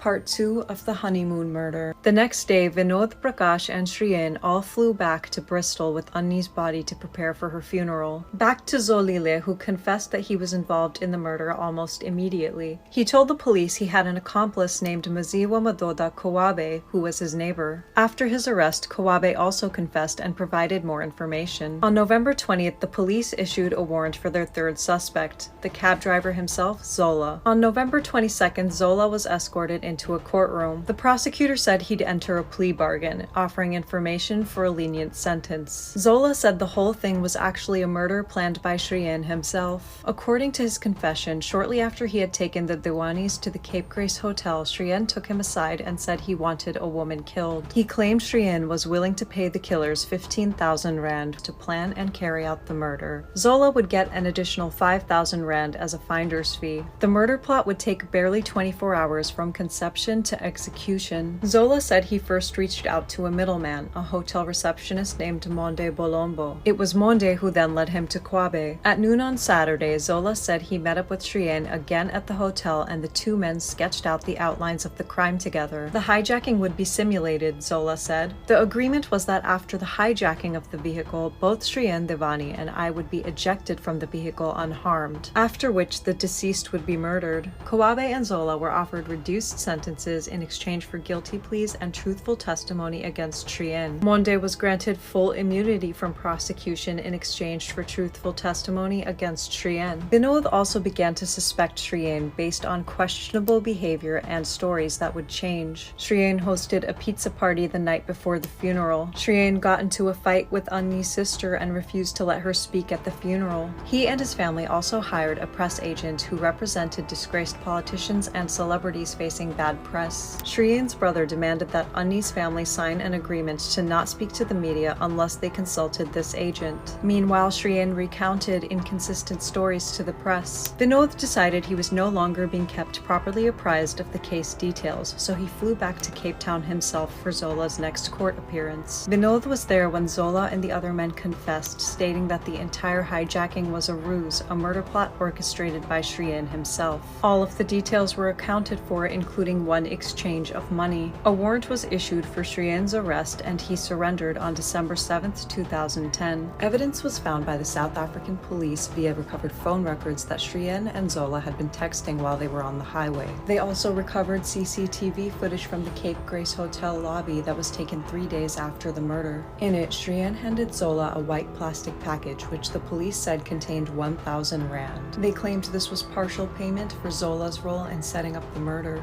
Part 2 of the honeymoon murder. The next day, Vinod, Prakash, and Shrien all flew back to Bristol with Anni's body to prepare for her funeral. Back to Zolile, who confessed that he was involved in the murder almost immediately. He told the police he had an accomplice named Maziwa Madoda Kawabe, who was his neighbor. After his arrest, Kawabe also confessed and provided more information. On November 20th, the police issued a warrant for their third suspect, the cab driver himself, Zola. On November 22nd, Zola was escorted into a courtroom. The prosecutor said he'd enter a plea bargain, offering information for a lenient sentence. Zola said the whole thing was actually a murder planned by Shrien himself. According to his confession, shortly after he had taken the Diwanis to the Cape Grace Hotel, Shrien took him aside and said he wanted a woman killed. He claimed Shrien was willing to pay the killers 15,000 rand to plan and carry out the murder. Zola would get an additional 5,000 rand as a finder's fee. The murder plot would take barely 24 hours from conception to execution. Zola said he first reached out to a middleman, a hotel receptionist named Monde Bolombo. It was Monde who then led him to Kwabe. At noon on Saturday, Zola said he met up with Shrien again at the hotel and the two men sketched out the outlines of the crime together. The hijacking would be simulated, Zola said. The agreement was that after the hijacking of the vehicle, both Shrien Devani and I would be ejected from the vehicle unharmed, after which the deceased would be murdered. Kawabe and Zola were offered reduced sentences in exchange for guilty pleas and truthful testimony against Shrien. Monde was granted full immunity from prosecution in exchange for truthful testimony against Shrien. Vinod also began to suspect Shrien based on questionable behavior and stories that would change. Shrien hosted a pizza party the night before the funeral. Shrien got into a fight with Anni's sister and refused to let her speak at the funeral. He and his family also hired a press agent who represented disgraced politicians and celebrities facing bad press. Shrien's brother demanded that Anni's family sign an agreement to not speak to the media unless they consulted this agent. Meanwhile, Shrien recounted inconsistent stories to the press. Vinod decided he was no longer being kept properly apprised of the case details, so he flew back to Cape Town himself for Zola's next court appearance. Vinod was there when Zola and the other men confessed, stating that the entire hijacking was a ruse, a murder plot orchestrated by Shrien himself. All of the details were accounted for, including one exchange of money. A warrant was issued for Shrien's arrest and he surrendered on December 7, 2010. Evidence was found by the South African police via recovered phone records that Shrien and Zola had been texting while they were on the highway. They also recovered CCTV footage from the Cape Grace Hotel lobby that was taken 3 days after the murder. In it, Shrien handed Zola a white plastic package which the police said contained 1,000 rand. They claimed this was partial payment for Zola's role in setting up the murder.